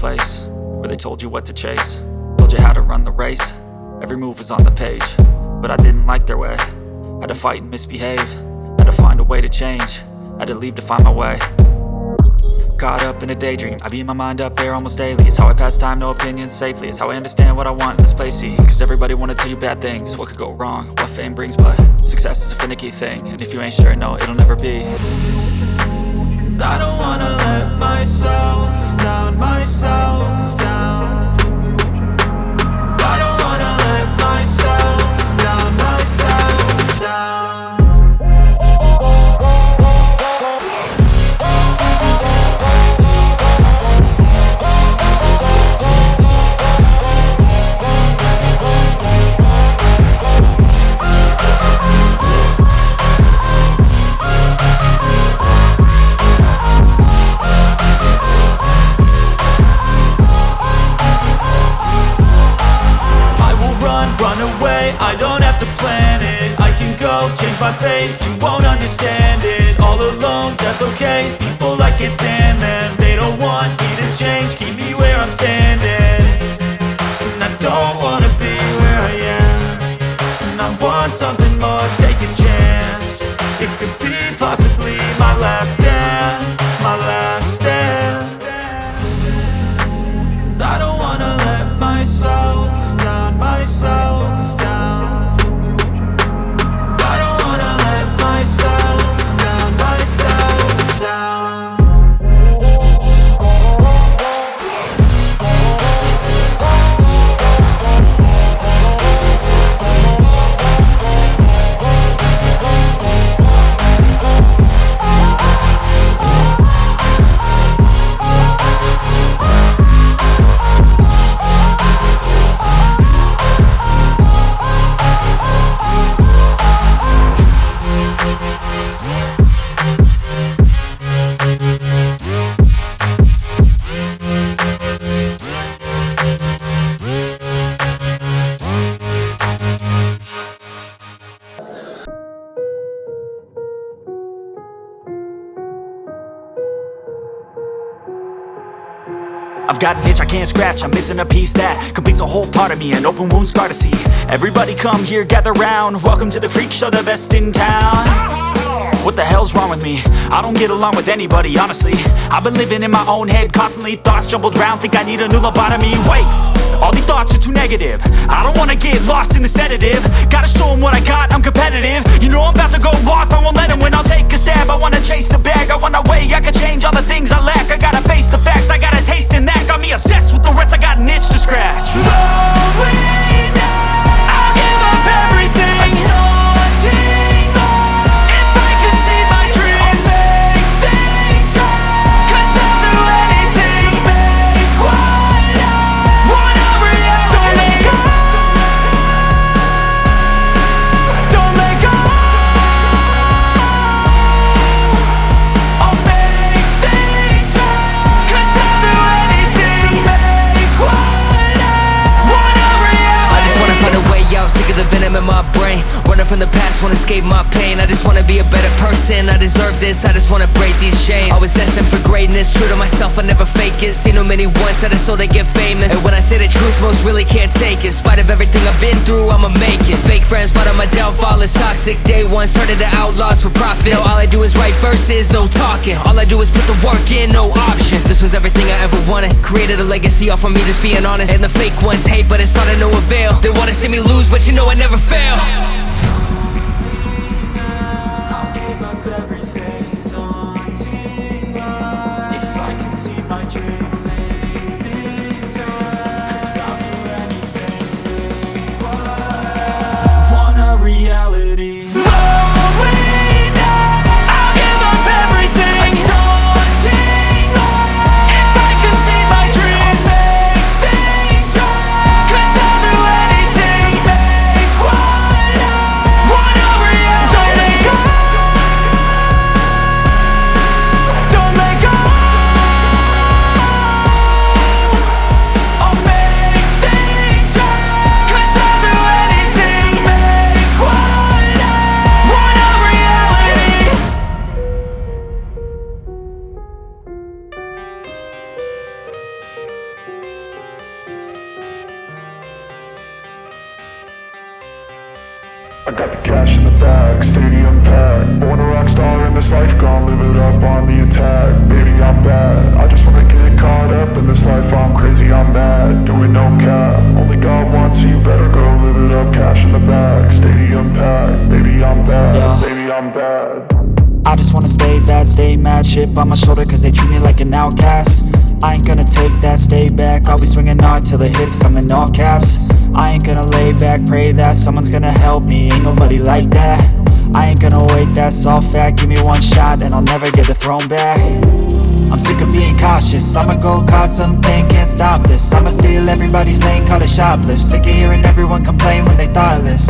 place where they told you what to chase, told you how to run the race. Every move was on the page, but I didn't like their way. Had to fight and misbehave, had to find a way to change, had to leave to find my way. Caught up in a daydream, I beat my mind up there almost daily. It's how I pass time, no opinions safely. It's how I understand what I want in this place, see. Cause everybody wanna tell you bad things, what could go wrong, what fame brings. But success is a finicky thing, and if you ain't sure, no, it'll never be. And I don't wanna let myself down, myself down. And I don't wanna let myself down, myself down. I don't have to plan it, I can go change my fate. You won't understand it, all alone, that's okay. People I can't stand them, they don't want me to change. Keep me where I'm standing, and I don't wanna be where I am. And I want something more, take a chance. It could be possibly my last dance, my last dance. And I don't wanna let myself down, myself down. I've got an itch I can't scratch, I'm missing a piece that completes a whole part of me, an open wound scar to see. Everybody come here, gather round, welcome to the freak show, the best in town. What the hell's wrong with me? I don't get along with anybody, honestly. I've been living in my own head constantly, thoughts jumbled round, think I need a new lobotomy. Wait, all these thoughts are too negative, I don't wanna get lost in the sedative. Gotta show them what I got, I'm competitive. You know I'm about to go off, I won't let them win, I'll take a stab. I wanna chase a bag, I want a way I can change all the things I lack. I gotta face the facts, I got a taste in that. Got me obsessed with the rest, I got an itch to scratch. Slowly now, I'll give up everything. Daunting though, if I could see my dreams, I'll make things right. 'Cause I'll do anything to make what I want a reality. Don't let go, don't let go. I'll make things right. 'Cause I'll do anything to make what I want a reality. I just wanna find a way out, sick of the venom in my brain. Running from the past, wanna escape my pain. I just wanna be a better person, I deserve this. I just wanna break these chains. Always asking for greatness, true to myself, I never fake it. Seen too many once that I so they get famous. And when I say the truth, most really can't take it. In spite of everything I've been through, I'ma make it. Fake friends, but on my downfall is toxic. Day one, started the outlaws for profit. Now all I do is write verses, no talking. All I do is put the work in, no option. This was everything I ever wanted. Created a legacy off of me just being honest. And the fake ones hate, but it's all to no avail. They wanna see me lose, but you know I never fail. I'll give up everything, daunting though, if I can see my dream, make things right. 'Cause I'll do anything to make what I want a reality. Slowly now, I'll give up everything, daunting though, if I can see my dreams, make things right. 'Cause I'll do anything to make what I I just wanna stay bad, stay mad, chip on my shoulder cause they treat me like an outcast. I ain't gonna take that, stay back, I'll be swinging hard till the hits come in all caps. I ain't gonna lay back, pray that someone's gonna help me, ain't nobody like that. I ain't gonna wait, that's all fact, give me one shot and I'll never get the throne back. I'm sick of being cautious, I'ma go cause some pain, can't stop this. I'ma steal everybody's lane, call it shoplift. Sick of hearing everyone complain when they thoughtless.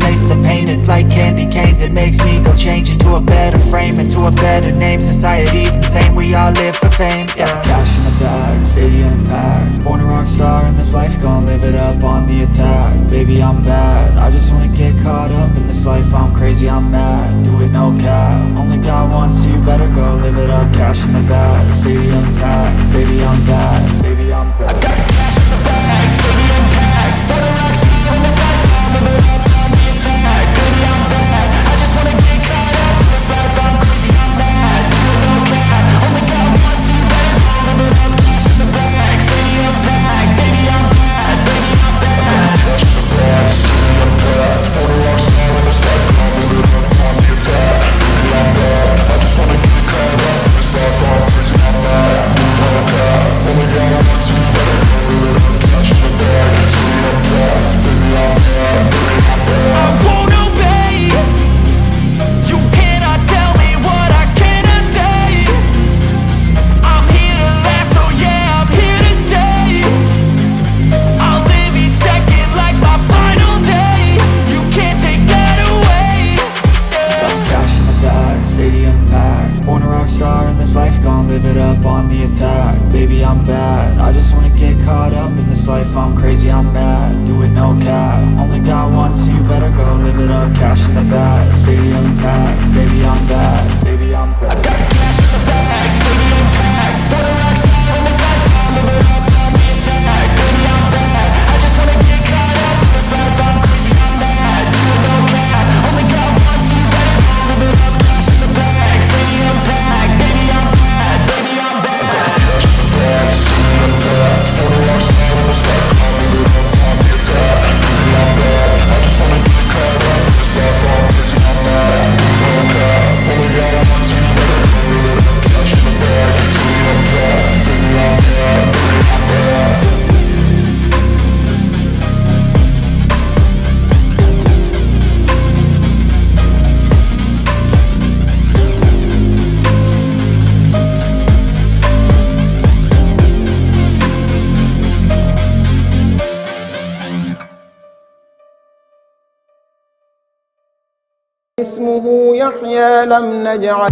Taste the pain, it's like candy canes. It makes me go change into a better frame, into a better name. Society's insane, we all live for fame, yeah. Cash in the bag, stadium packed. Born a rock star in this life, gon' live it up on the attack. Baby, I'm bad, I just wanna get caught up in this life. I'm crazy, I'm mad, do it no cap. Only God wants you, better go live it up. Cash in the bag, stadium packed. Baby, I'm bad, baby, I'm bad. I got the cash in the bag, stadium packed. Born a rock star in this life, gon' live it up. Baby, I'm bad, I just wanna get caught up in this life. I'm crazy, I'm mad, do it no cap. Only God wants you, better go live it up. Cash in the bag, stadium packed. Baby, I'm bad, baby, I'm bad. Cash in the bag, stadium packed. Born a rock star in this life, gon' live it up on the attack. Baby, I'm bad, I just wanna get caught up in this life. I'm crazy, I'm mad, do it no cap. Only God wants you, better go live it up. Cash in the bag, stadium packed. Baby, I'm bad, baby, I'm bad. I won't obey. You cannot tell me what I cannot say. I'm here to last, so yeah, I'm here to stay. I'll live each second like my final day. You can't take that away, yeah. Cash in the bag, stadium packed. Born a rock star in this life, gon' live it up on the attack. Baby, I'm bad, I just wanna get caught up in this life. I'm crazy, I'm mad, do it no cap. Only God wants you, better go live it up. Cash in the bag, stadium packed. Baby, I'm bad, baby, I'm bad. I got the cash in the bag, stadium packed. Born a rock star in this life, gon' live it up on the attack. Baby, I'm bad, I just wanna get caught up in this life. I'm crazy, I'm mad, do it no cap. Only God wants you, better go live it up. Cash in the bag, stadium packed. Baby, I'm bad, baby, I'm bad. I got the cash in the bag, stadium packed. Born a rock star in this life, gon' live it up on the attack. Baby, I'm bad, I just wanna get caught up in this life. I'm crazy, I'm mad, do it no cap. Only God wants you, better go live it up. Cash in the bag, stadium packed. Baby, I'm bad, baby, I'm bad. اسمه يحيى لم نجعل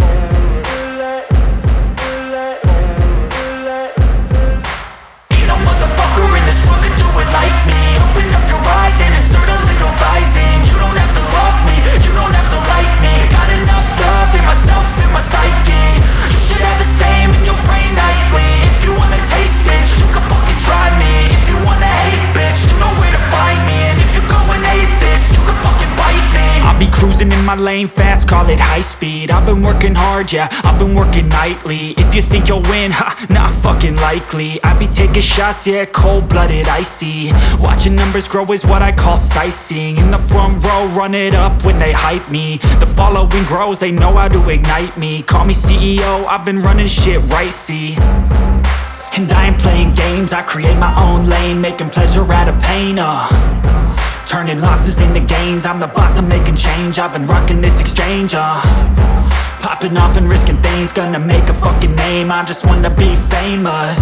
Ain't no motherfucker in this world could do it like me. Open up your eyes and insert a little rising. You don't have to love me, you don't have to like me. Got enough love in myself, in my psyche. You should have the same in your brain nightly. If you wanna taste, bitch, you can fucking try me. If you wanna hate, bitch, you know where to find me. And if you're going hate this, you can fucking bite me. I'll be cruising in my lane fast, call it high speed. I've been working hard, yeah, I've been working nightly. If you think you'll win, ha, not fucking likely. I be taking shots, yeah, cold-blooded, icy. Watching numbers grow is what I call sightseeing. In the front row, run it up when they hype me. The following grows, they know how to ignite me. Call me CEO, I've been running shit right, see. And I ain't playing games, I create my own lane. Making pleasure out of pain, turning losses into gains. I'm the boss, I'm making change. I've been rocking this exchange, popping off and risking things. Gonna make a fucking name, I just wanna be famous.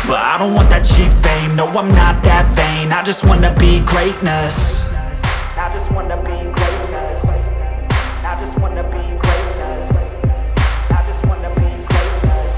But I don't want that cheap fame, no I'm not that vain. I just wanna be greatness. I just wanna be greatness. I just wanna be greatness. I just wanna be greatness.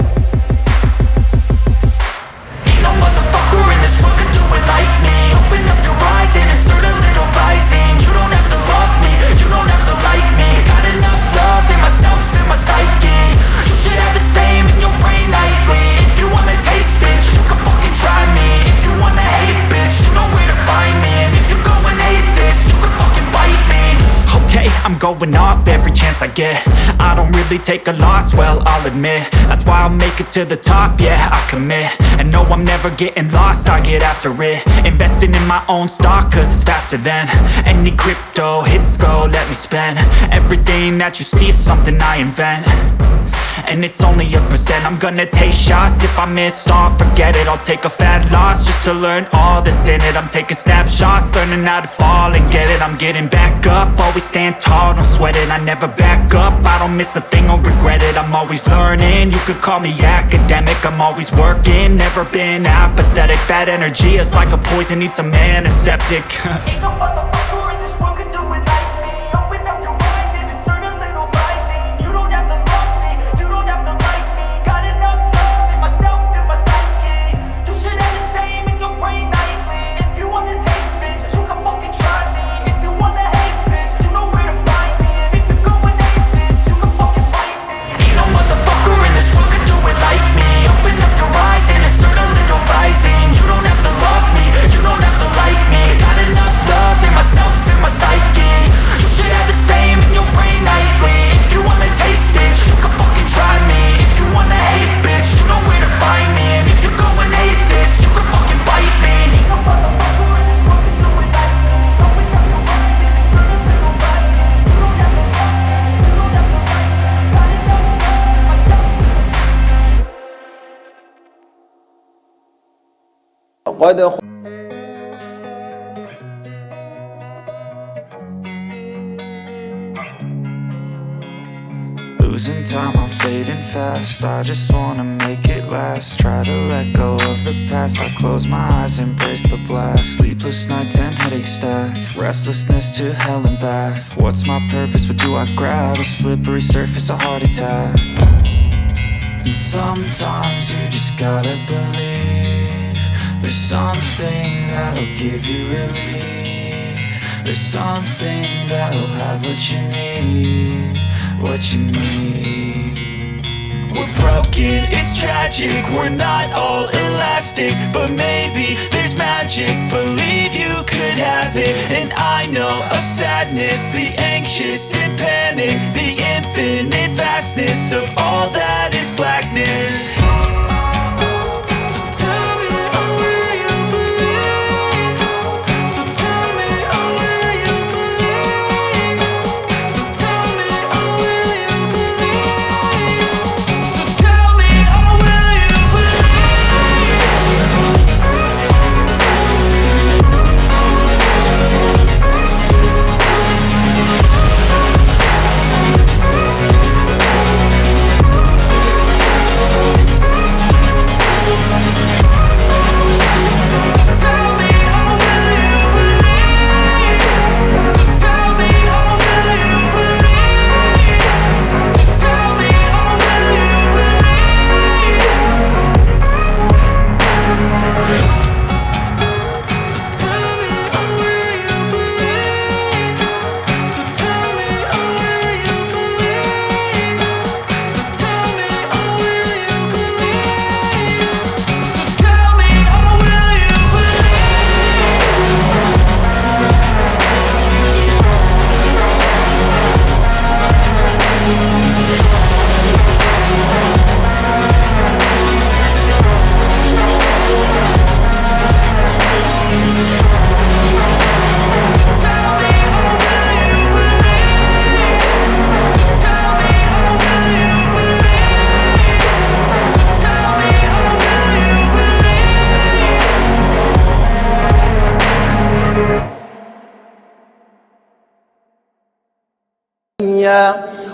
Ain't no motherfucker in this world could do it like me. Open up your eyes and insert a little rising. You don't have to love me, you don't have to like me. Got enough love in myself, in my psyche. You should have the same in your brain nightly. If you wanna taste, bitch, you can fucking try me. If you wanna hate, bitch, you know where to find me. And if you're going hate going off every chance I get. I don't really take a loss, well, I'll admit. That's why I'll make it to the top, yeah, I commit. And no, I'm never getting lost, I get after it. Investing in my own stock, cause it's faster than any crypto hits go, let me spend. Everything that you see is something I invent, and it's only a percent. I'm gonna take shots, if I miss all, forget it. I'll take a fat loss just to learn all that's in it. I'm taking snapshots, learning how to fall and get it. I'm getting back up, always stand tall, don't sweat it. I never back up, I don't miss a thing or regret it. I'm always learning, you could call me academic. I'm always working, never been apathetic. Bad energy is like a poison, needs some antiseptic. Ain't no motherfucker in this world could do it like me. Open up your eyes and insert a little rising. You don't have to love me, you don't have to like me. Got enough love in myself and my psyche. You should have the same in your brain nightly. If you wanna taste, bitch, you can fucking try me. If you wanna hate, bitch, you know where to find me. And if you're going hate, bitch, you can fucking fight me. Ain't no motherfucker in this world could do it like me. Open up your eyes and insert a little rising. You don't have to love me, you don't have to like me. Got enough love in myself and my psyche. You should have the same in your brain nightly. If you wanna taste, bitch, you can fucking try me. If you wanna hate, bitch, you know where to find me. And if you're going hate this, you can fucking bite me. Ain't no motherfucker in this world can do it like me. Open up your eyes and insert a little rising. You don't have to love me, you don't have to like me. Got enough love in myself. قد Losing time, I'm fading fast. I just wanna make it last. Try to let go of the past. I close my eyes, embrace the blast. Sleepless nights and headaches stack. Restlessness to hell and back. What's my purpose? What do I grab? A slippery surface, a heart attack. And sometimes you just gotta believe there's something that'll give you relief. There's something that'll have what you need, what you need. We're broken, it's tragic, we're not all elastic, but maybe there's magic. Believe you could have it, and I know of sadness, the anxious and panic, the infinite vastness of all that is blackness.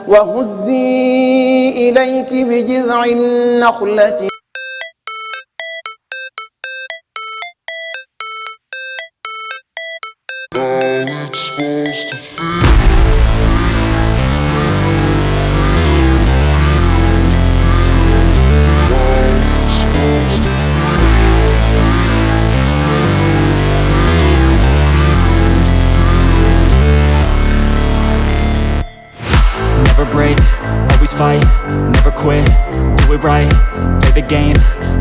وهزي إليك بجذع النخلة Never break, always fight, never quit, do it right, play the game,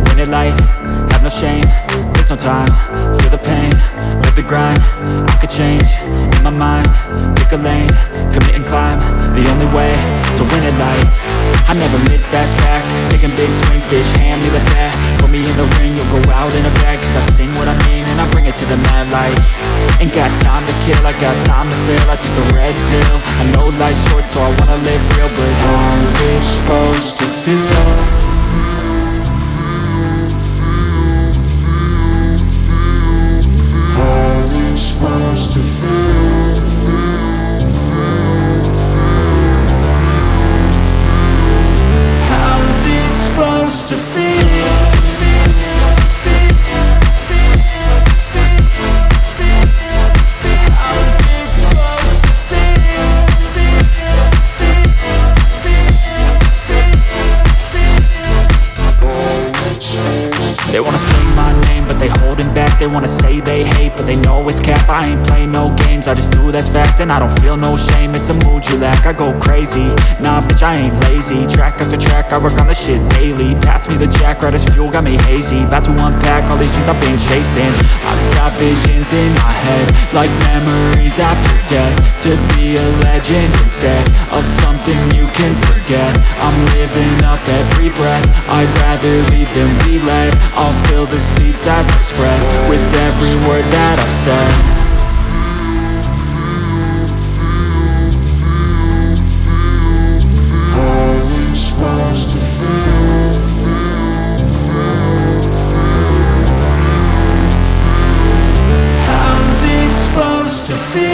win it life, have no shame, there's no time, feel the pain, live the grind, I could change, in my mind, pick a lane, commit and climb, the only way to win at life. I never miss, that's fact, taking big swings, bitch, hand me the bat, put me in the ring, you'll go out in a bag, cause I sing what I mean and I bring it to the mad light. Ain't got time to kill, I got time to feel, I took the red pill, I know life's short so I wanna live real, but how's it supposed to feel? How's it supposed to feel? How's it supposed to feel? They wanna say my name, but they holding back. They wanna say they hate, but they know it's cap. I ain't play no games, I just do that's fact. And I don't feel no shame, it's a mood you lack. I go crazy, nah bitch I ain't lazy. Track after track, I work on the shit daily. Pass me the jack, right as fuel, got me hazy. About to unpack all these things I've been chasing. I've got visions in my head, like memories after death. To be a legend instead of something you can forget. I'm living up every breath, I'd rather lead than be led. I'll fill the seats as I spread with every word that I've said. How's it supposed to feel? How's it supposed to feel?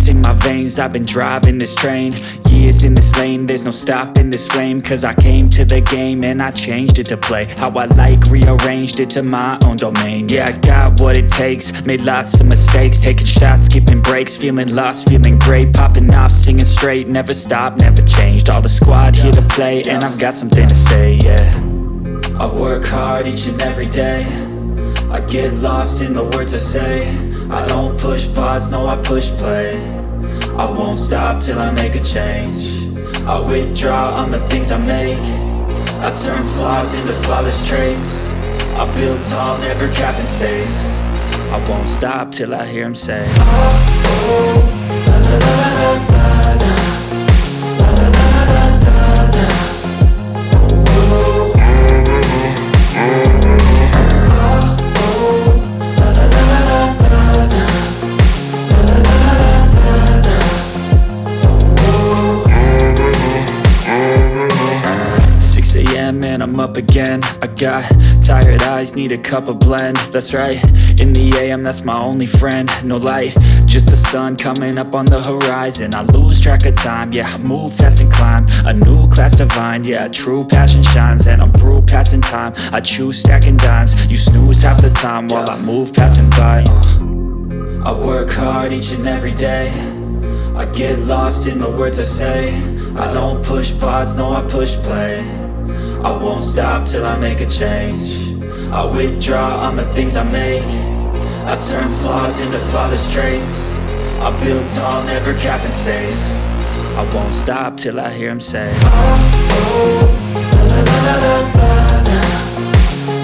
In my veins, I've been driving this train. Years in this lane, there's no stopping this flame. Cause I came to the game and I changed it to play how I like, rearranged it to my own domain. Yeah, I got what it takes, made lots of mistakes. Taking shots, skipping breaks, feeling lost, feeling great. Popping off, singing straight, never stopped, never changed. All the squad here to play and I've got something to say, yeah. I work hard each and every day, I get lost in the words I say. I don't push pause, no I push play. I won't stop till I make a change. I withdraw on the things I make. I turn flaws into flawless traits. I build tall, never capped in space. I won't stop till I hear him say, oh, oh, la, la, la, la, la, la, la, la, la, la, la, la. And I'm up again. I got tired eyes, need a cup of blend. That's right, in the AM, that's my only friend. No light, just the sun coming up on the horizon. I lose track of time, yeah, I move fast and climb a new class divine, yeah, true passion shines. And I'm through passing time, I choose stacking dimes. You snooze half the time while I move passing by. I work hard each and every day, I get lost in the words I say. I don't push pause, no I push play. I won't stop till I make a change. I withdraw on the things I make. I turn flaws into flawless traits. I build tall, never capped in space. I won't stop till I hear him say, oh, oh, la, la, la, la, la, la,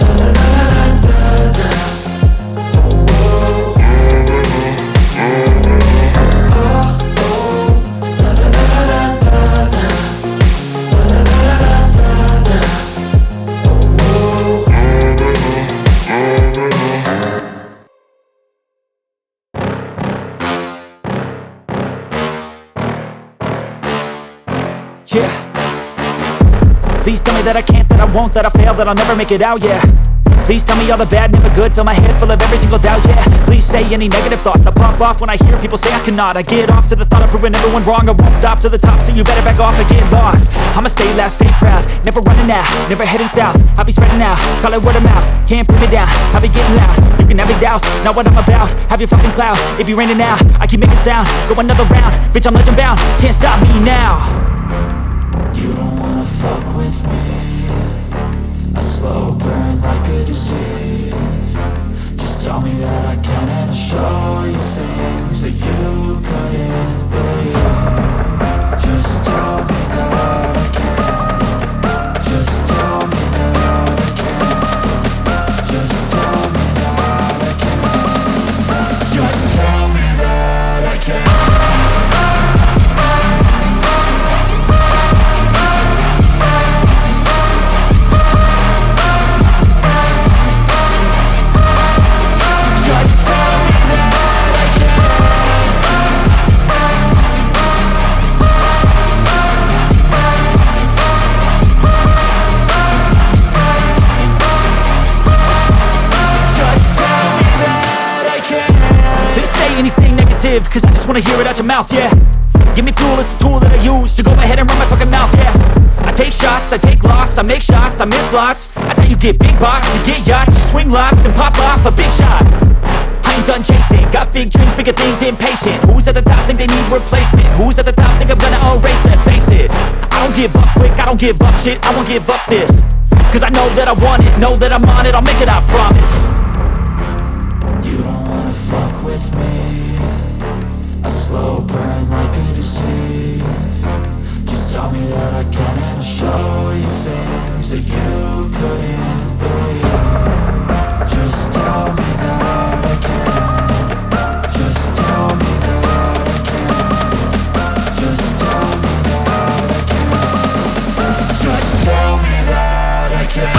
la, la, la, la, la, la. Oh, Yeah. Please tell me that I can't, that I won't, that I fail, that I'll never make it out, yeah. Please tell me all the bad, never good, fill my head full of every single doubt, yeah. Please say any negative thoughts, I pop off when I hear people say I cannot. I get off to the thought of proving everyone wrong, I won't stop to the top, so you better back off and get lost. I'ma stay loud, stay proud, never running out, never heading south. I'll be spreading out, call it word of mouth, can't put me down, I'll be getting loud. You can have your doubts, not what I'm about, have your fucking clout. It be raining now, I keep making sound, go another round, bitch I'm legend bound, can't stop me now. You don't wanna fuck with me, a slow burn like a disease. Just tell me that I can and I'll show you things that you couldn't believe. Just tell me that I can. Just tell me that I can. Just tell me that I can. Just tell me that I can. Cause I just wanna hear it out your mouth, yeah. Give me fuel, it's a tool that I use to go ahead and run my fucking mouth, yeah. I take shots, I take loss, I make shots, I miss lots. That's how you get big boss, you get yachts, you swing lots and pop off a big shot. I ain't done chasing, got big dreams, bigger things, impatient. Who's at the top think they need replacement? Who's at the top think I'm gonna erase them? Face it, I don't give up quick, I don't give up shit, I won't give up this. Cause I know that I want it, know that I'm on it, I'll make it, I promise. You don't wanna fuck with me, a slow burn like a disease. Just tell me that I can and I'll show you things that you couldn't believe. Just tell me that I can. Just tell me that I can. Just tell me that I can. Just tell me that I can.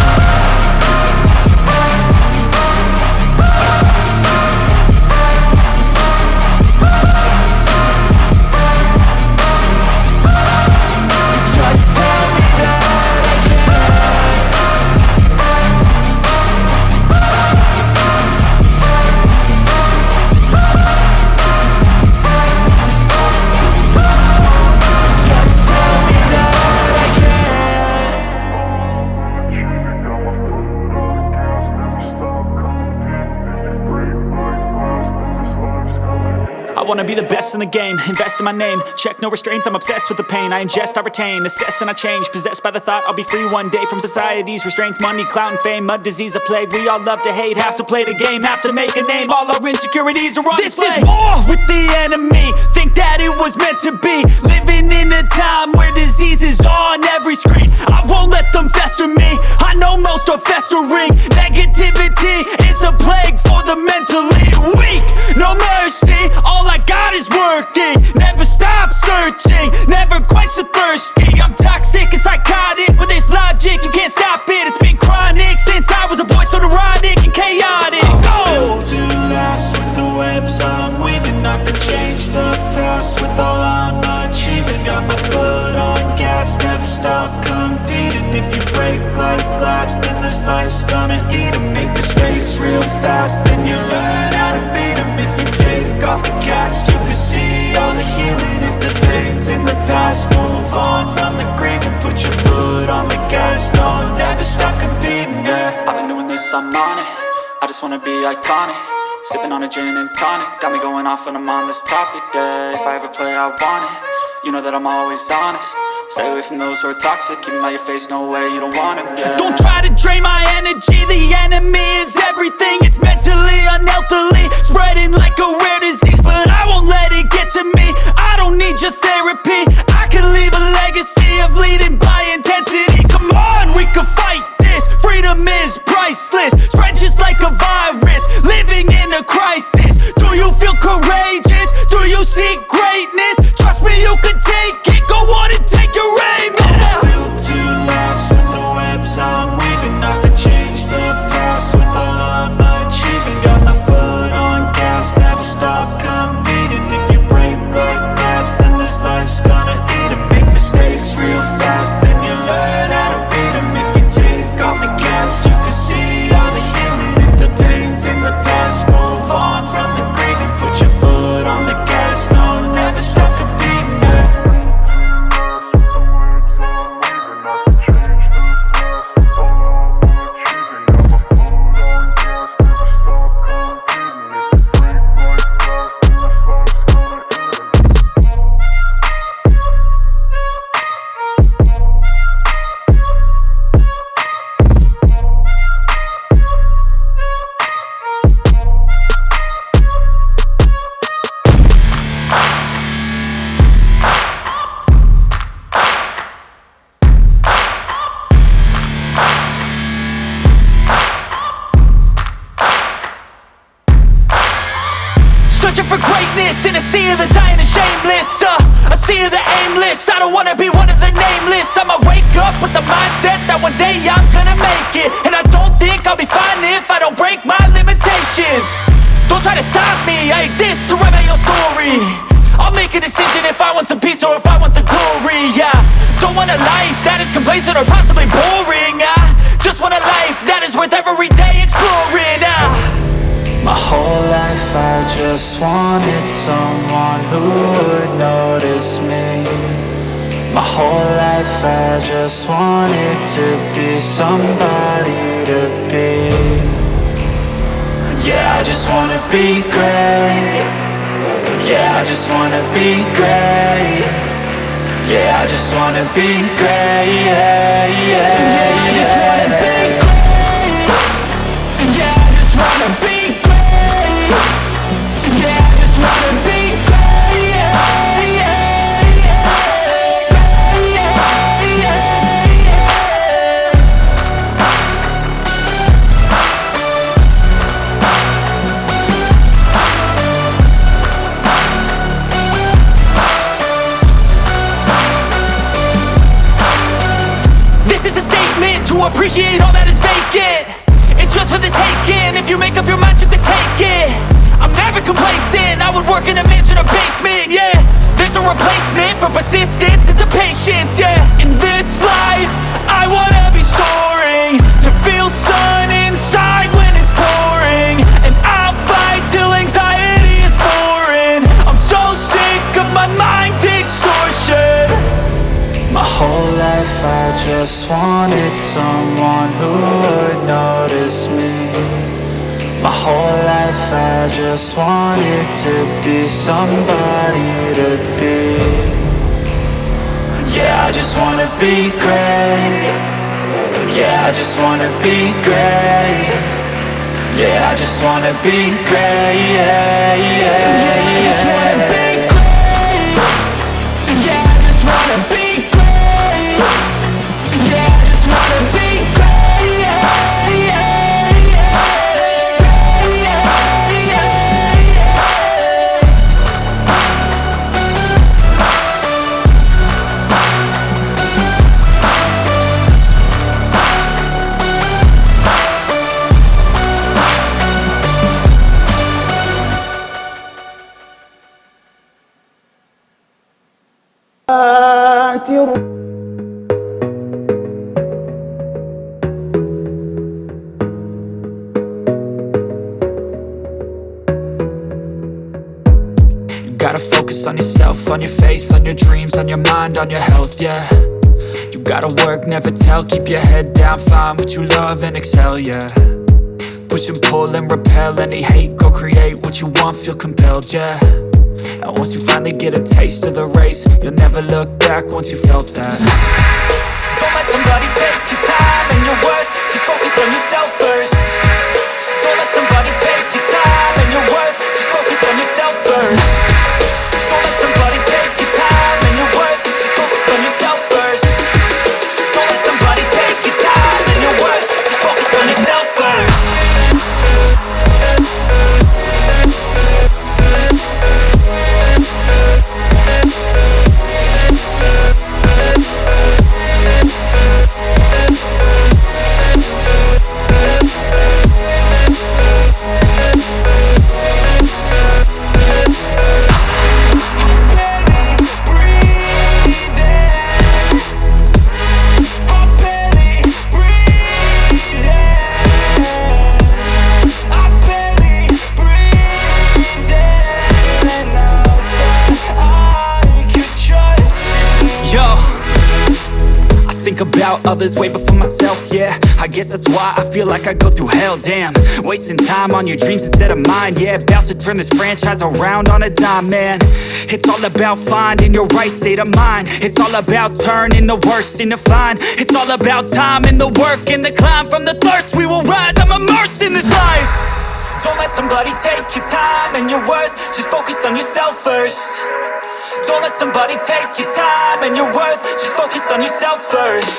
I wanna be the best in the game, invest in my name. Check no restraints, I'm obsessed with the pain. I ingest, I retain, assess and I change. Possessed by the thought I'll be free one day from society's restraints. Money, clout and fame, mud, disease, a plague. We all love to hate, have to play the game, have to make a name. All our insecurities are on display. This is war with the enemy, think that it was meant to be. Living in a time where disease is on every screen. I won't let them fester me, I know most are festering. Negativity is a plague for the mentally weak. No mercy, all I got is working. Never stop searching, never quite so thirsty. I'm toxic and psychotic with this logic, you can't stop it. It's been chronic since I was a boy, so neurotic and chaotic. I'm built to last with the webs I'm weaving. I could change the past with all I'm achieving. Got my foot on gas, never stop competing. If you break like glass, then this life's gonna eat 'em. Make mistakes real fast, then you learn how to beat 'em. If you take off the cast, you can see all the healing. If the pain's in the past, move on from the grave and put your foot on the gas. No, never stop competing, yeah. I've been doing this, I'm on it, I just wanna be iconic. Sipping on a gin and tonic, got me going off when I'm on this topic, yeah. If I ever play, I want it, you know that I'm always honest. Stay away from those who are toxic, keep them out your face, no way, you don't want them, yeah. Don't try to drain my energy, the enemy is everything. It's mentally, unhealthily, spreading like a rare disease. But I won't let it get to me, I don't need your therapy. I can leave a legacy of leading by intensity. Come on, we can fight this, freedom is priceless. Spread just like a virus, living in a crisis. Do you feel courageous? Do you seek greatness? Trust me, you can take it, go on and take your aim, yeah. I'm built to last with the webs I'm weaving. I could change the past with all I'm achieving. Got my foot on gas, never stop competing. If you break like glass, then this life's gonna eat 'em. Make mistakes real searching for greatness in a sea of the dying and shameless, a sea of the aimless. I don't wanna be one of the nameless. I'ma wake up with the mindset that one day I'm gonna make it, and I don't think I'll be fine if I don't break my limitations. Don't try to stop me, I exist to write my own story. I'll make a decision if I want some peace or if I want the glory, yeah. Don't want a life that is complacent or possibly boring, just want a life that is worth every day exploring, My whole life I just wanted someone who would notice me. My whole life I just wanted to be somebody to be. Yeah, I just wanna be great. Yeah, I just wanna be great. Yeah, I just wanna be great. Yeah, yeah, yeah, I just wanna be great. Yeah, I just wanna be great. Yeah, I just wanna be great. Yeah, yeah, yeah, yeah, yeah. This is a statement to appreciate all that is vacant. It's yours for the taking. If you make up your mind, you can take it. I'm never complacent. I would work in a mansion or basement, yeah. There's no replacement for persistence, it's a patience, yeah. In this life, I wanna be soaring, to feel sun inside when it's pouring, and I'll fight till anxiety is foreign. I'm so sick of my mind's extortion. My whole life I just wanted someone who would notice me. My whole life I just wanted to be somebody to be. Yeah, I just wanna be great. Yeah, I just wanna be great. Yeah, I just wanna be great. Yeah, yeah, yeah, I just wanna be great. Yeah, I just wanna be great. Yeah, I just wanna be great. Yeah, yeah, yeah, yeah, yeah, yeah. Gotta focus on yourself, on your faith, on your dreams, on your mind, on your health, yeah. You gotta work, never tell, keep your head down, find what you love and excel, yeah. Push and pull and repel any hate, go create what you want, feel compelled, yeah. And once you finally get a taste of the race, you'll never look back once you felt that. Don't let somebody take your time and your worth, just focus on yourself first. Don't let somebody take your time and your worth, just focus on yourself first. Don't let somebody take your time and your worth, just focus on yourself first. Don't let somebody take your time and your worth, just focus on yourself first. Think about others way before myself, yeah. I guess that's why I feel like I go through hell, damn. Wasting time on your dreams instead of mine, yeah. About to turn this franchise around on a dime, man. It's all about finding your right state of mind. It's all about turning the worst into fine. It's all about time and the work and the climb. From the thirst we will rise, I'm immersed in this life. Don't let somebody take your time and your worth, just focus on yourself first. Don't let somebody take your time and your worth, just focus on yourself first.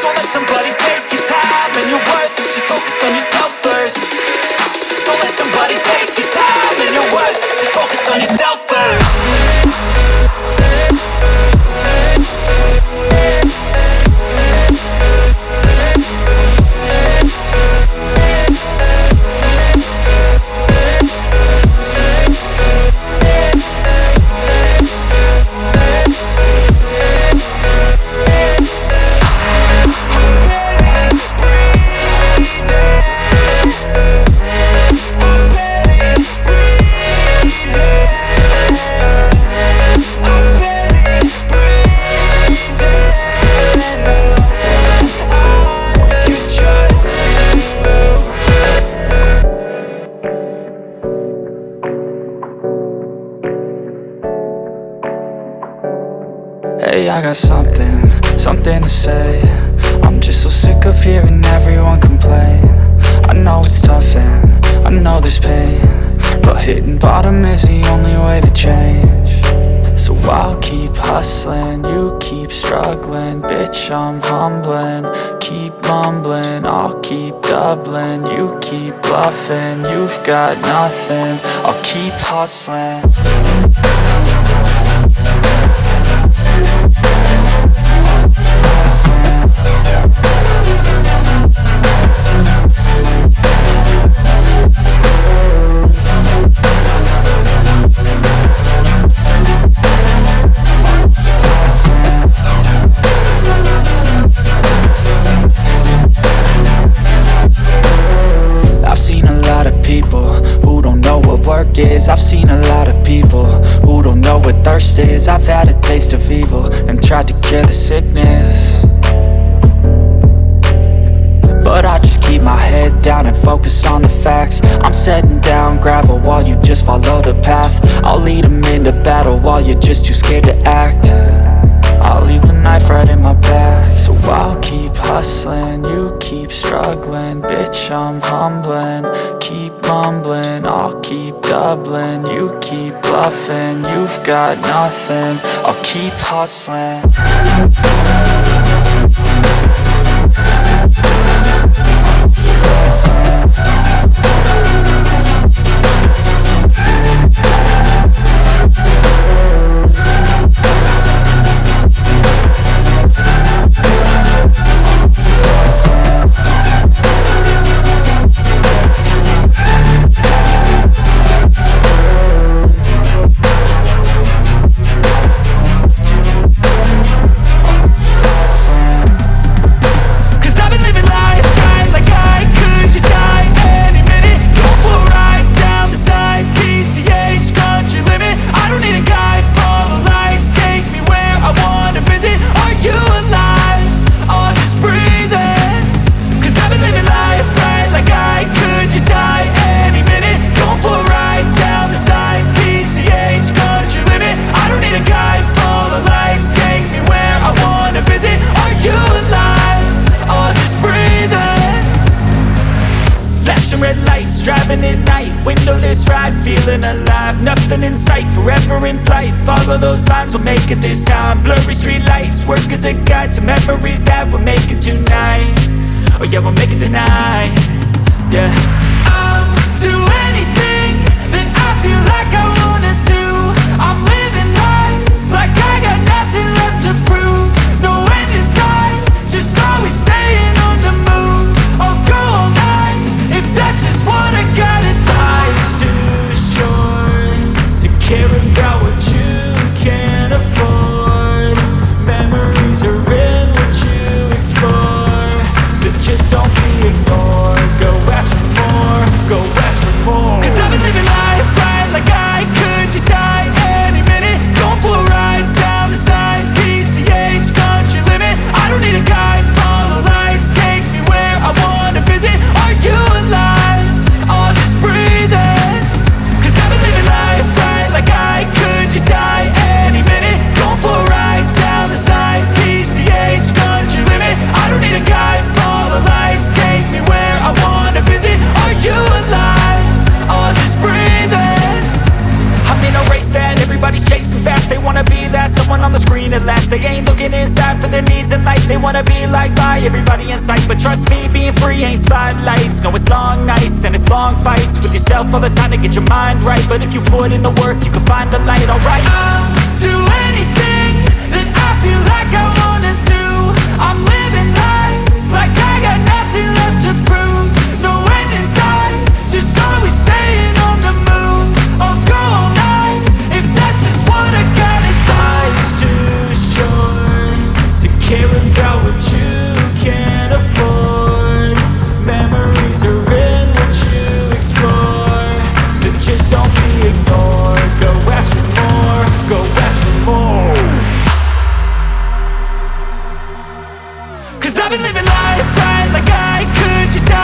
Don't let somebody take your time and your worth, just focus on yourself first. Don't let somebody take your time and your worth, Hey, I got something to say. I'm just so sick of hearing everyone complain. I know it's tough and I know there's pain, but hitting bottom is the only way to change. So I'll keep hustling, you keep struggling. Bitch, I'm humbling, keep mumbling. I'll keep doubling, you keep bluffing. You've got nothing, I'll keep hustling. I've seen a lot of people who don't know what thirst is. I've had a taste of evil and tried to cure the sickness, but I just keep my head down and focus on the facts. I'm setting down gravel while you just follow the path. I'll lead them into battle while you're just too scared to act. I'll leave the knife right in my back. So I'll keep hustling, you keep struggling. Bitch, I'm humbling, keep mumbling. I'll keep doubling, you keep bluffing. You've got nothing, I'll keep hustling. Driving at night, windowless ride, feeling alive. Nothing in sight, forever in flight. Follow those lines, we'll make it this time. Blurry street lights, work as a guide to memories that we're making tonight. Oh yeah, we'll make it tonight. Yeah, I'll do anything that I feel like I wanna do. I'm living life like I got nothing left to prove. No end in sight, just always staying on the move. I'll go all night if that's just what I got. Life's too short to care about what you can't afford. Memories are in what you explore, so just don't be ignored. Go ask for more, go ask for more. 'Cause I've been living life right like I could just die any minute. Going for a ride down the side, PCH, country limit. I don't need a guide, follow lights, take me where I wanna visit. Are you alive? I'll just breathe in. 'Cause I've been living life right like I could just die any minute. Going for a ride down the side, PCH, country limit. I don't need a guide, follow lights, take me where I wanna visit. Are you alive? I'll just breathe in. I'm in a race that everybody's chasing fast. They wanna be that someone on the screen at last. They ain't looking inside for their needs in life. They wanna be liked by everybody in sight, but trust me, being free ain't spotlights. No, it's long nights and it's long fights with yourself all the time to get your mind right. But if you put in the work, you can find the light. Alright, I'll do anything that I feel like I wanna do. I'm living life like I got nothing left to prove. No end in sight, just always staying on the move. I'll go all night if that's just what I got. Life's too short to care about what you can't afford. Memories are in what you explore, so just don't be ignored. Go ask for more, go ask for more. 'Cause I've been living life right like I could just die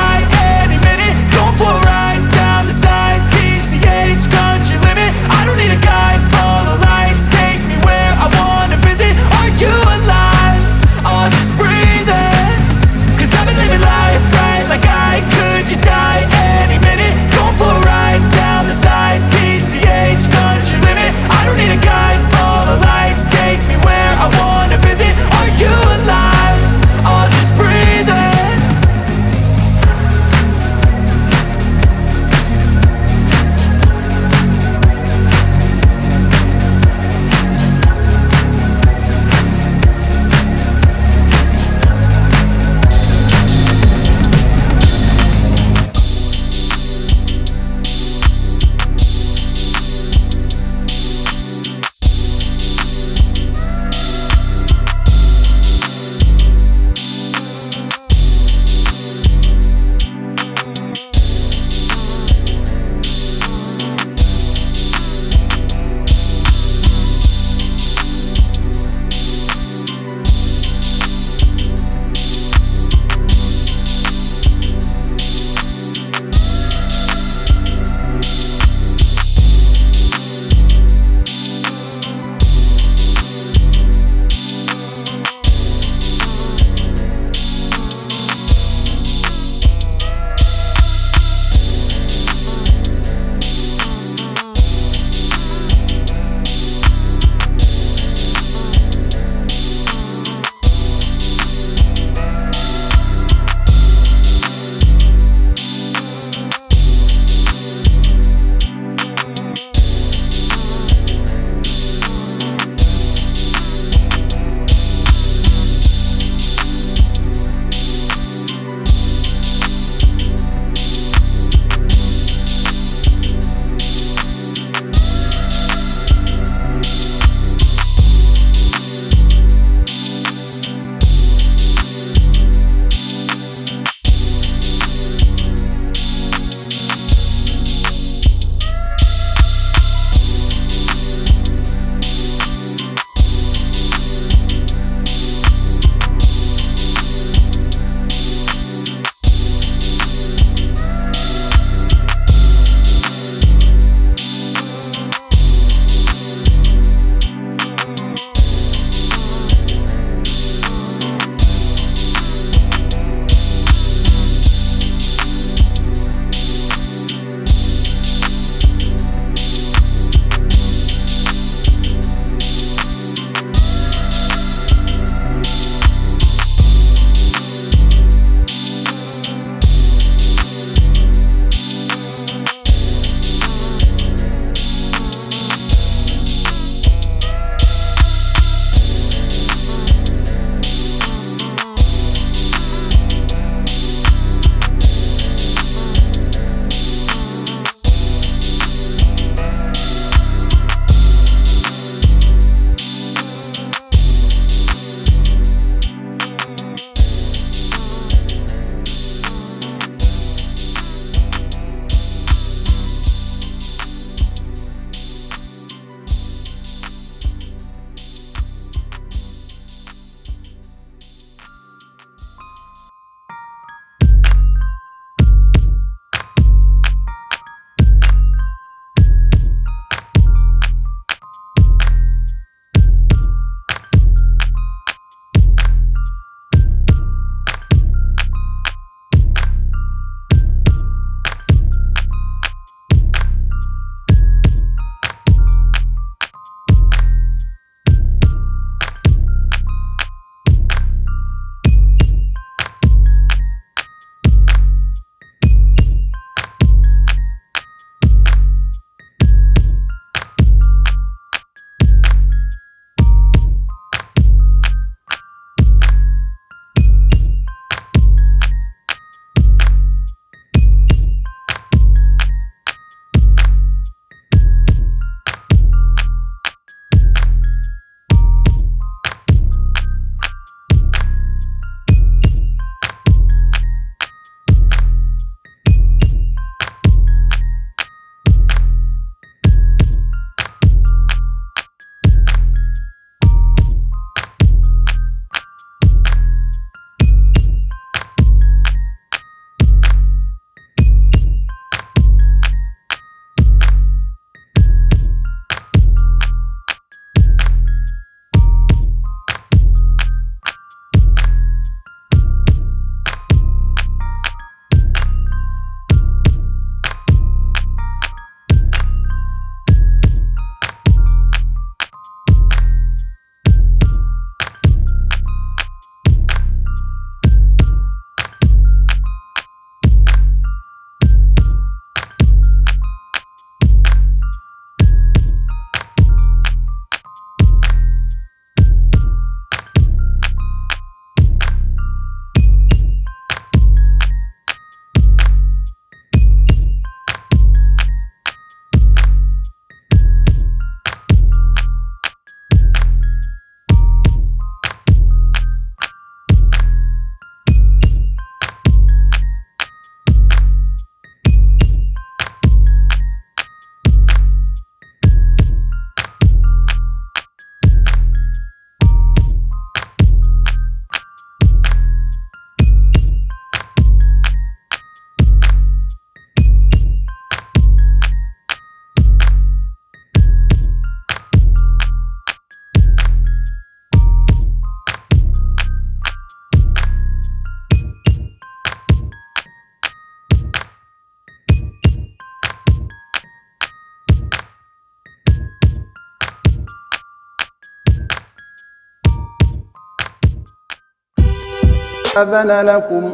آذن لكم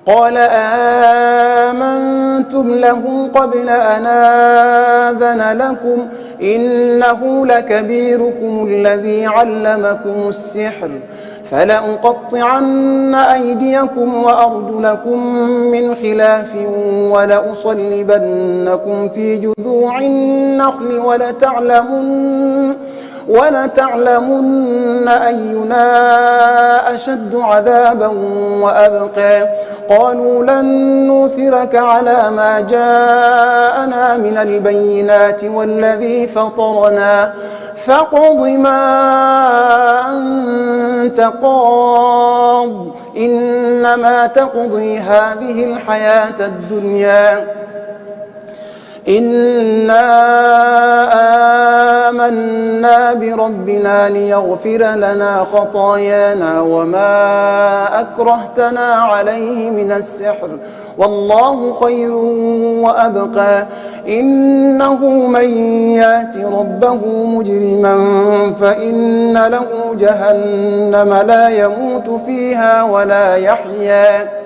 قال آمنتم له قبل أن آذن لكم إنه لكبيركم الذي علمكم السحر فلأقطعن أيديكم وأرجلكم من خلاف ولأصلبنكم في جذوع النخل ولتعلمن أينا أشد عذابا وأبقى قالوا لن نؤثرك على ما جاءنا من البينات والذي فطرنا فاقض ما أنت قاض إنما تقضي هذه الحياة الدنيا إنا آمنا بربنا ليغفر لنا خطايانا وما أكرهتنا عليه من السحر والله خير وأبقى إنه من يات ربه مجرما فإن له جهنم لا يموت فيها ولا يحيا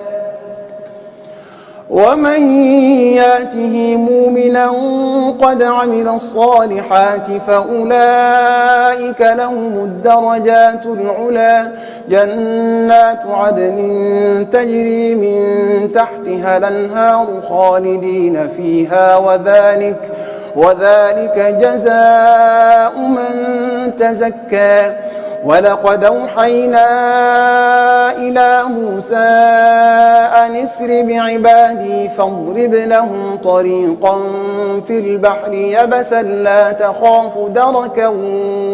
ومن ياته مؤمنا قد عمل الصالحات فأولئك لهم الدرجات العلى جنات عدن تجري من تحتها الأنهار خالدين فيها وذلك جزاء من تزكى ولقد أوحينا إلى موسى أن اسر بعبادي فاضرب لهم طريقا في البحر يبسا لا تخاف دركا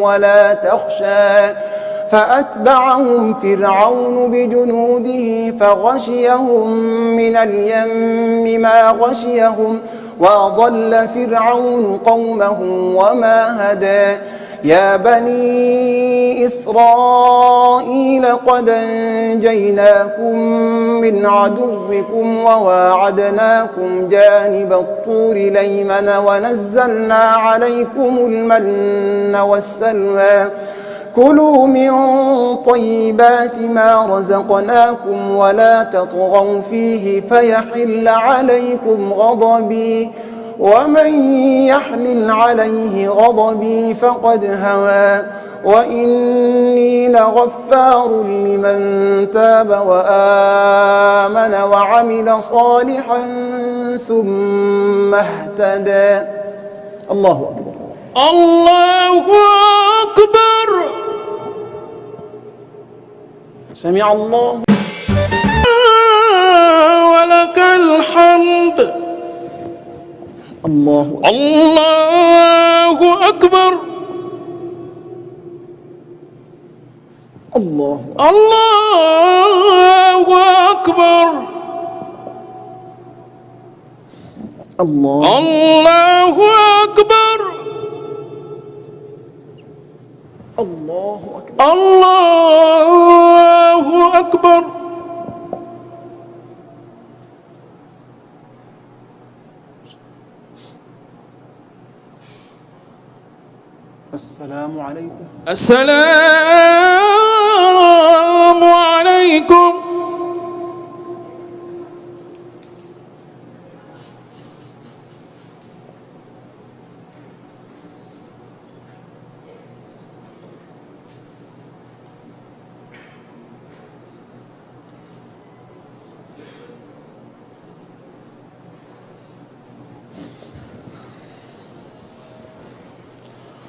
ولا تخشى فأتبعهم فرعون بجنوده فغشيهم من اليم ما غشيهم وأضل فرعون قومه وما هدى يا بني إسرائيل قد أنجيناكم من عدوكم وواعدناكم جانب الطور الأيمن ونزلنا عليكم المن والسلوى كلوا من طيبات ما رزقناكم ولا تطغوا فيه فيحل عليكم غضبي ومن يحلل عليه غضبي فقد هوى وإني لغفار لمن تاب وآمن وعمل صالحا ثم اهتدى الله أكبر الله أكبر سمع الله ولك الحمد الله أكبر الله أكبر الله أكبر الله أكبر الله أكبر السلام عليكم السلام عليكم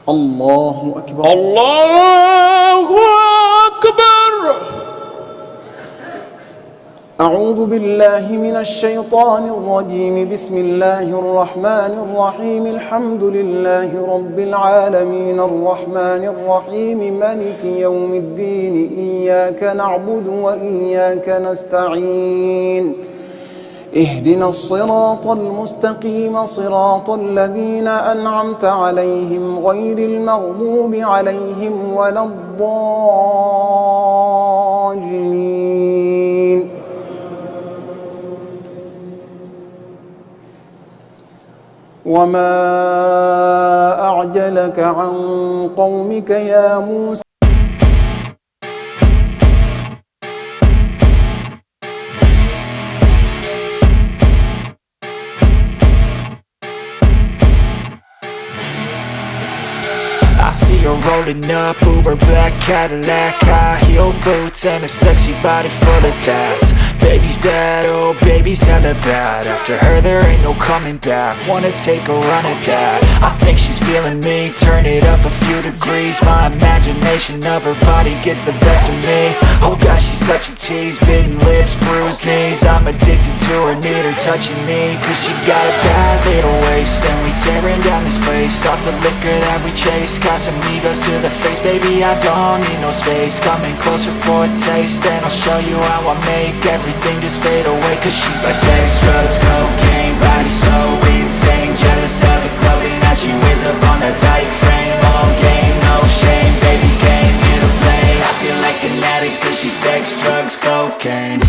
الله أكبر الله أكبر أعوذ بالله من الشيطان الرجيم بسم الله الرحمن الرحيم الحمد لله رب العالمين الرحمن الرحيم مالك يوم الدين إياك نعبد وإياك نستعين اهدنا الصراط المستقيم صراط الذين أنعمت عليهم غير المغضوب عليهم ولا الضالين وما أعجلك عن قومك يا موسى her rolling up, Uber black Cadillac, high heel boots and a sexy body full of tats. Baby's bad, oh baby's hella bad. After her there ain't no coming back. Wanna take a run at that. I think she's feeling me, turn it up a few degrees. My imagination of her body gets the best of me. Oh gosh, she's such a tease, bitten lips, bruised knees. I'm addicted to her, need her touching me, cause she got a bad little waist. And we tearing down this place, off the liquor that we chase. Casamigos to the face, baby I don't need no space. Coming closer for a taste, and I'll show you how I make everything just fade away. Cause she's like sex, drugs, cocaine, body so insane. Jealous of the clothing that she wears up on that tight frame. All game, no shame, baby came here to play. I feel like an addict cause she's sex, drugs, cocaine.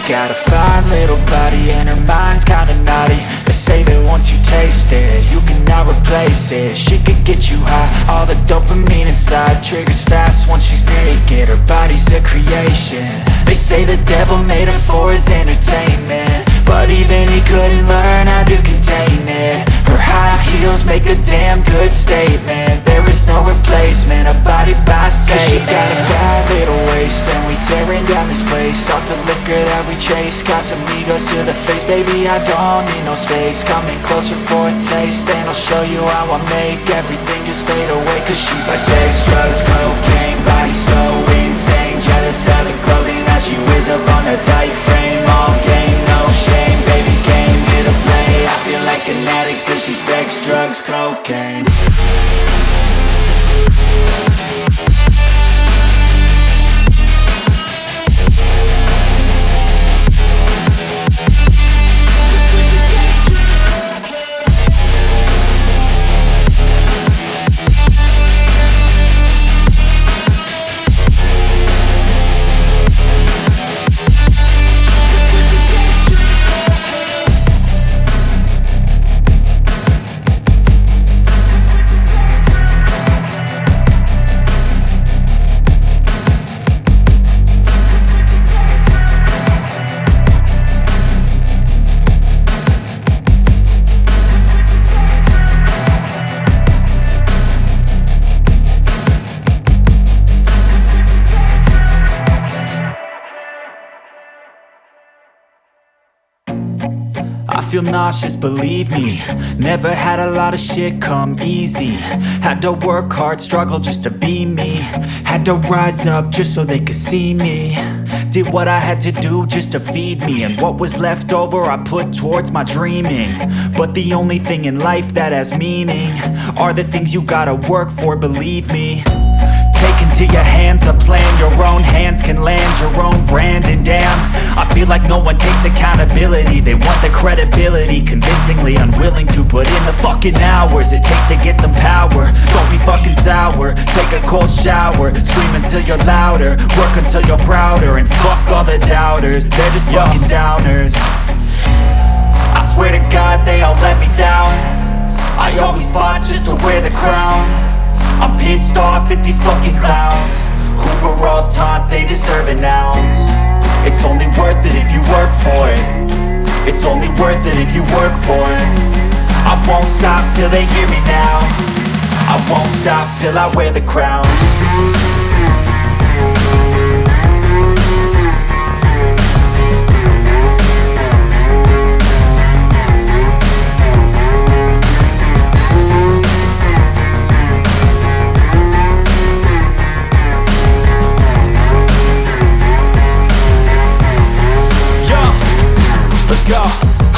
Got a fine little body and her mind's kinda naughty. They say that once you taste it, you cannot replace it. She could get you high, all the dopamine inside triggers fast once she's naked. Her body's a creation. They say the devil made her for his entertainment, but even he couldn't learn how to contain it. Her high heels make a damn good statement. There is no replacement, a body by Satan. Cause she got a bad little waist, and we tearing down this place, off the liquor that we chase. Casamigos to the face, baby I don't need no space. Coming closer for a taste, and I'll show you how I make everything just fade away. Cause she's like sex, drugs, cocaine, body so insane. Jealous of the clothing that she wears up on a tight frame. All game, no shame, baby came here to play. I feel like an addict cause she's sex, drugs, cocaine. I feel nauseous, believe me. Never had a lot of shit come easy. Had to work hard, struggle just to be me. Had to rise up just so they could see me. Did what I had to do just to feed me, and what was left over I put towards my dreaming. But the only thing in life that has meaning are the things you gotta work for, believe me. Take into your hands a plan, your own hands can land your own brand. And damn, I feel like no one takes accountability. They want the credibility, convincingly unwilling to put in the fucking hours it takes to get some power. Don't be fucking sour, take a cold shower. Scream until you're louder, work until you're prouder. And fuck all the doubters, they're just fucking downers. I swear to God they all let me down. I always fought just to wear the crown. I'm pissed off at these fucking clowns who were all taught they deserve an ounce. It's only worth it if you work for it. It's only worth it if you work for it. I won't stop till they hear me now. I won't stop till I wear the crown.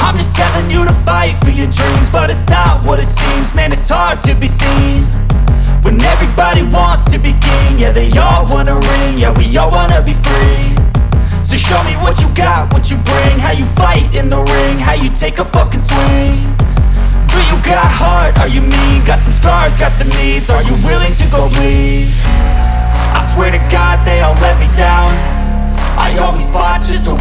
I'm just telling you to fight for your dreams, but it's not what it seems. Man, it's hard to be seen when everybody wants to be king. Yeah, they all wanna ring, yeah, we all wanna be free. So show me what you got, what you bring, how you fight in the ring, how you take a fucking swing. Do you got heart, are you mean? Got some scars, got some needs, are you willing to go bleed? I swear to God they all let me down. I always fought just to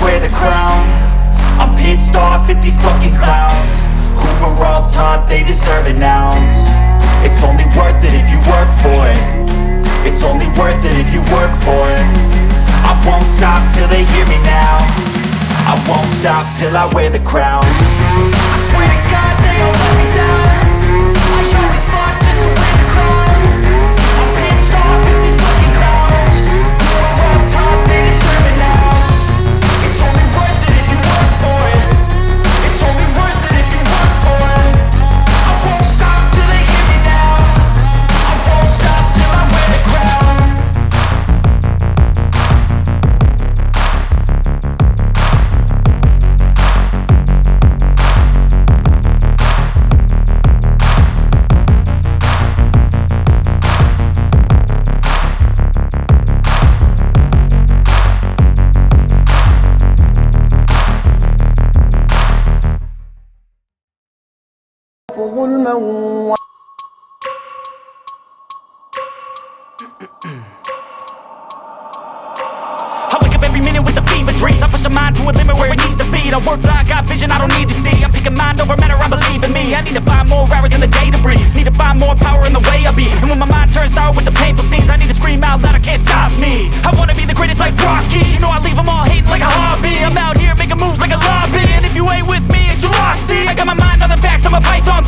deserve an ounce. It's only worth it if you work for it. It's only worth it if you work for it. I won't stop till they hear me now. I won't stop till I wear the crown. I swear to God they don't let me down. I always fought just to win the crown. I'm pissed off at these fucking clowns. We're on top, they deserve an ounce. It's only worth it if you work for it. It's only worth it if you work for it. I won't stop till they hear me now. I won't stop till I wear the crown. ظلما I wake up every minute with the fever dreams. I push my mind to a limit where it needs to be. I work blind, got vision I don't need to see. I'm picking mind over matter, I believe in me. I need to find more hours in the day to breathe. Need to find more power in the way I be. And when my mind turns sour with the painful scenes, I need to scream out loud, I can't stop me. I wanna be the greatest like Rocky. You know I leave them all hating like a hobby. I'm out here making moves like a lobby. And if you ain't with me, it's your loss. See, I got my mind on the facts, I'm a python